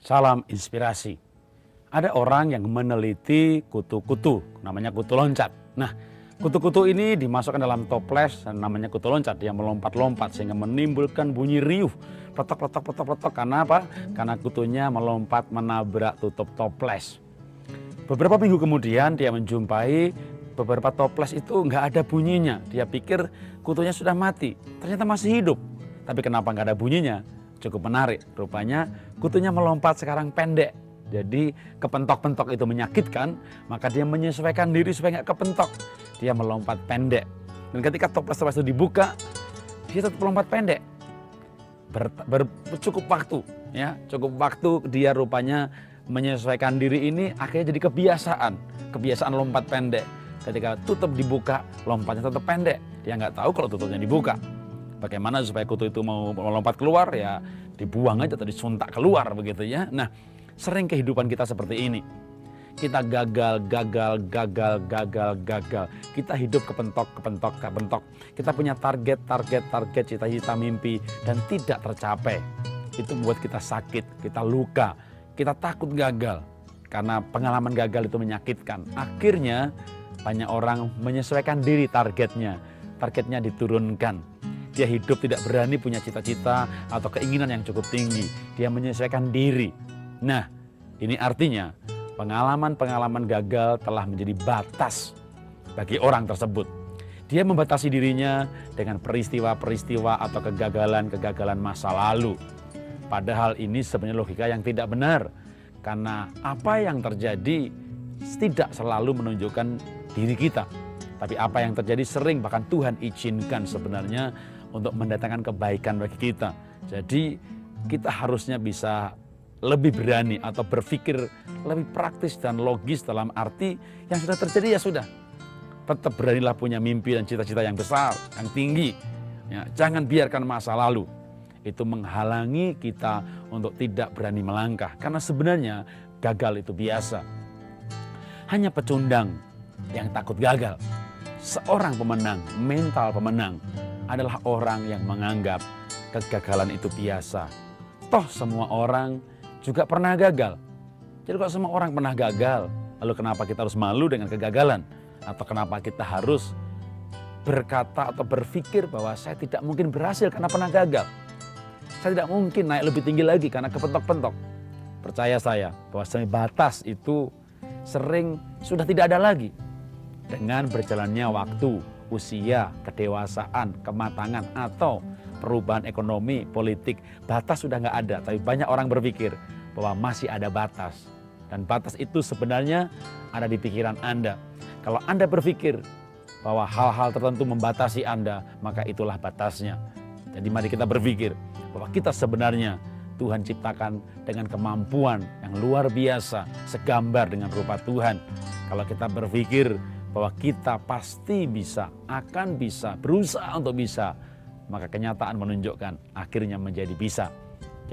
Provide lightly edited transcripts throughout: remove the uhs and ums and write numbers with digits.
Salam inspirasi. Ada orang yang meneliti kutu-kutu, namanya kutu loncat. Nah, kutu-kutu ini dimasukkan dalam toples, namanya kutu loncat. Dia melompat-lompat sehingga menimbulkan bunyi riuh. Petok-petok-petok-petok. Karena apa? Karena kutunya melompat menabrak tutup toples. Beberapa minggu kemudian dia menjumpai beberapa toples itu nggak ada bunyinya. Dia pikir kutunya sudah mati, ternyata masih hidup. Tapi kenapa nggak ada bunyinya? Cukup menarik, rupanya kutunya melompat sekarang pendek. Jadi kepentok-pentok itu menyakitkan, maka dia menyesuaikan diri supaya nggak kepentok. Dia melompat pendek. Dan ketika toples-toples itu dibuka, dia tetap melompat pendek. Cukup waktu, ya, cukup waktu dia rupanya menyesuaikan diri ini akhirnya jadi kebiasaan lompat pendek. Ketika tutup dibuka, lompatnya tetap pendek. Dia nggak tahu kalau tutupnya dibuka. Bagaimana supaya kutu itu mau melompat keluar, ya dibuang aja atau disuntak keluar begitu ya. Nah, sering kehidupan kita seperti ini. Kita gagal. Kita hidup kepentok. Kita punya target, cita-cita, mimpi dan tidak tercapai. Itu membuat kita sakit, kita luka, kita takut gagal. Karena pengalaman gagal itu menyakitkan. Akhirnya banyak orang menyesuaikan diri targetnya diturunkan. Dia hidup tidak berani punya cita-cita atau keinginan yang cukup tinggi. Dia menyesuaikan diri. Nah, ini artinya pengalaman-pengalaman gagal telah menjadi batas bagi orang tersebut. Dia membatasi dirinya dengan peristiwa-peristiwa atau kegagalan masa lalu. Padahal ini sebenarnya logika yang tidak benar. Karena apa yang terjadi tidak selalu menunjukkan diri kita. Tapi apa yang terjadi sering bahkan Tuhan izinkan sebenarnya untuk mendatangkan kebaikan bagi kita. Jadi kita harusnya bisa lebih berani atau berpikir lebih praktis dan logis dalam arti yang sudah terjadi ya sudah. Tetap beranilah punya mimpi dan cita-cita yang besar, yang tinggi. Ya, jangan biarkan masa lalu itu menghalangi kita untuk tidak berani melangkah. Karena sebenarnya gagal itu biasa. Hanya pecundang yang takut gagal. Seorang pemenang, mental pemenang adalah orang yang menganggap kegagalan itu biasa. Toh semua orang juga pernah gagal. Jadi kalau semua orang pernah gagal, lalu kenapa kita harus malu dengan kegagalan? Atau kenapa kita harus berkata atau berpikir bahwa saya tidak mungkin berhasil karena pernah gagal? Saya tidak mungkin naik lebih tinggi lagi karena kepentok-pentok. Percaya saya bahwa batas itu sering sudah tidak ada lagi. Dengan berjalannya waktu, usia, kedewasaan, kematangan, atau perubahan ekonomi, politik, batas sudah nggak ada. Tapi banyak orang berpikir bahwa masih ada batas. Dan batas itu sebenarnya ada di pikiran Anda. Kalau Anda berpikir bahwa hal-hal tertentu membatasi Anda, maka itulah batasnya. Jadi mari kita berpikir bahwa kita sebenarnya Tuhan ciptakan dengan kemampuan yang luar biasa, segambar dengan rupa Tuhan. Kalau kita berpikir bahwa kita pasti bisa, akan bisa, berusaha untuk bisa, maka kenyataan menunjukkan akhirnya menjadi bisa.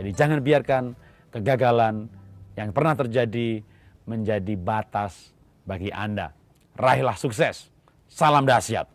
Jadi jangan biarkan kegagalan yang pernah terjadi menjadi batas bagi Anda. Raihlah sukses. Salam dahsyat.